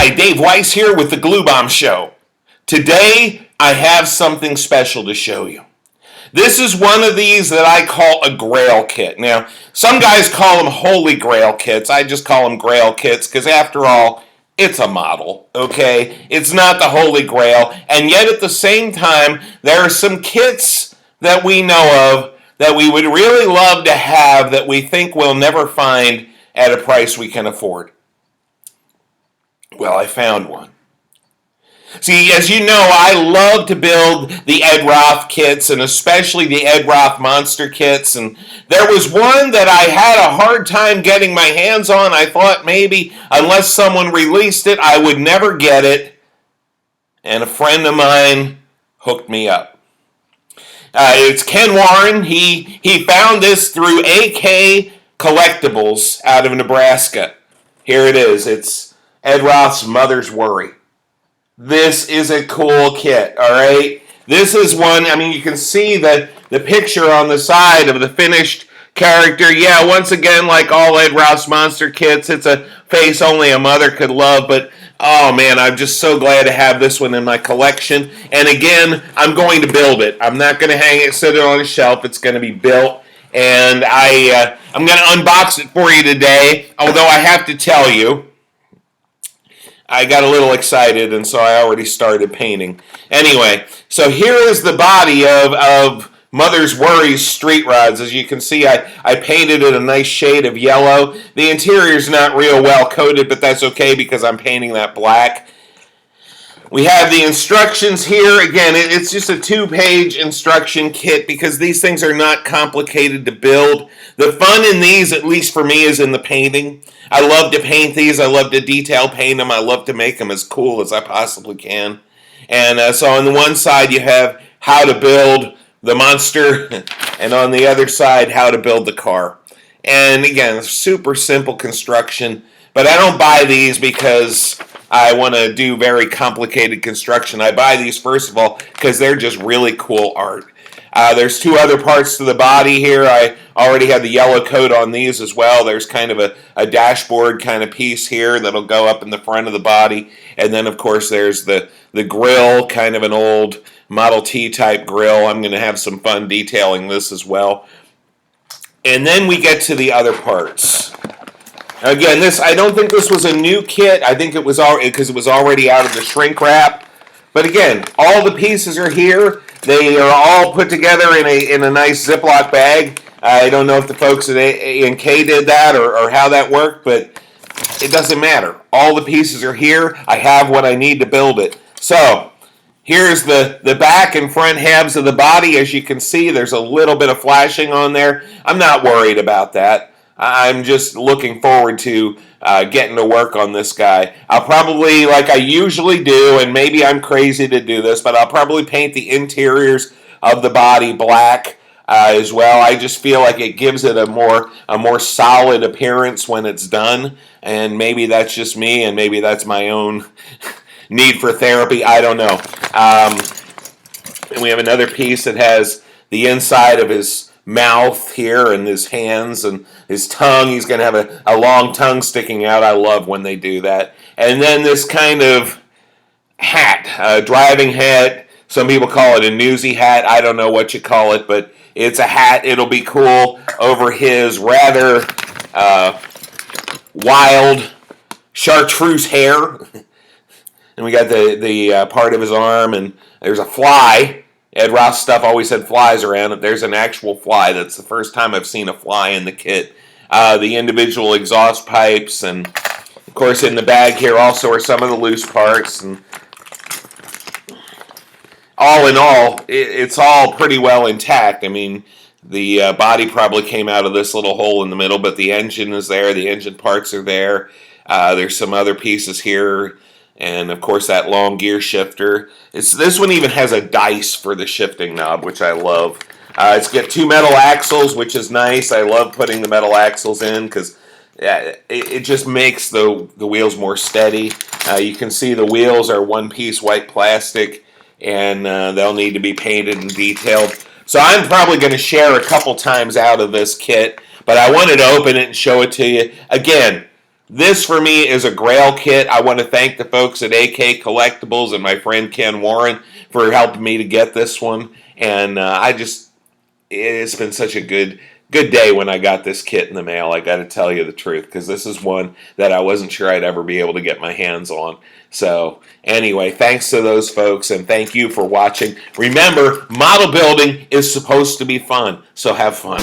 Hi, Dave Weiss here with the Glue Bomb Show. Today, I have something special to show you. This is one of these that I call a grail kit. Now, some guys call them holy grail kits. I just call them grail kits because after all, it's a model, okay? It's not the holy grail. And yet at the same time, there are some kits that we know of that we would really love to have that we think we'll never find at a price we can afford. Well, I found one. See, as you know, I love to build the Ed Roth kits, and especially the Ed Roth monster kits. And there was one that I had a hard time getting my hands on. I thought maybe, unless someone released it, I would never get it. And a friend of mine hooked me up. It's Ken Warren. He found this through AK Collectibles out of Nebraska. Here it is. It's Ed Roth's Mother's Worry. This is a cool kit, all right? This is one, I mean, you can see the picture on the side of the finished character. Yeah, once again, like all Ed Roth's monster kits, it's a face only a mother could love, but oh man, I'm just so glad to have this one in my collection. And again, I'm going to build it. I'm not going to hang it, sit it on a shelf. It's going to be built. And I'm going to unbox it for you today, although I have to tell you, I got a little excited, and so I already started painting. Anyway, so here is the body of Mother's Worry's street rods. As you can see, I painted it a nice shade of yellow. The interior's not real well coated, but that's okay because I'm painting that black. We have the instructions here. Again, it's just a 2-page instruction kit because these things are not complicated to build. The fun in these, at least for me, is in the painting. I love to paint these. I love to detail paint them. I love to make them as cool as I possibly can. And so on the one side, you have how to build the monster, and on the other side, how to build the car. And again, super simple construction. But I don't buy these because I want to do very complicated construction. I buy these, first of all, because they're just really cool art. There's 2 other parts to the body here. I already have the yellow coat on these as well. There's kind of a dashboard kind of piece here that'll go up in the front of the body. And then, of course, there's the grill, kind of an old Model T type grill. I'm going to have some fun detailing this as well. And then we get to the other parts. Again, I don't think this was a new kit. I think it was because it was already out of the shrink wrap. But again, all the pieces are here. They are all put together in a nice Ziploc bag. I don't know if the folks at A&K did that or how that worked, but it doesn't matter. All the pieces are here. I have what I need to build it. So here's the back and front halves of the body. As you can see, there's a little bit of flashing on there. I'm not worried about that. I'm just looking forward to getting to work on this guy. I'll probably, like I usually do, and maybe I'm crazy to do this, but I'll probably paint the interiors of the body black as well. I just feel like it gives it a more solid appearance when it's done, and maybe that's just me, and maybe that's my own need for therapy. I don't know. And we have another piece that has the inside of his mouth here and his hands and his tongue. He's going to have a long tongue sticking out. I love when they do that. And then this kind of hat, a driving hat. Some people call it a newsy hat. I don't know what you call it, but it's a hat. It'll be cool over his rather wild chartreuse hair. And we got the part of his arm, and there's a fly. Ed Roth stuff always had flies around it. There's an actual fly. That's the first time I've seen a fly in the kit. The individual exhaust pipes, and of course in the bag here also are some of the loose parts. And all in all, it's all pretty well intact. I mean, the body probably came out of this little hole in the middle, but the engine is there. The engine parts are there. There's some other pieces here. And, of course, that long gear shifter. This one even has a dice for the shifting knob, which I love. It's got 2 metal axles, which is nice. I love putting the metal axles in because it just makes the wheels more steady. You can see the wheels are one-piece white plastic, and they'll need to be painted and detailed. So I'm probably going to share a couple times out of this kit, but I wanted to open it and show it to you. Again, This for me is a Grail kit. I want to thank the folks at AK Collectibles and my friend Ken Warren for helping me to get this one. And it's been such a good day when I got this kit in the mail. I got to tell you the truth, because this is one that I wasn't sure I'd ever be able to get my hands on. So anyway, thanks to those folks, and thank you for watching. Remember, model building is supposed to be fun, so have fun.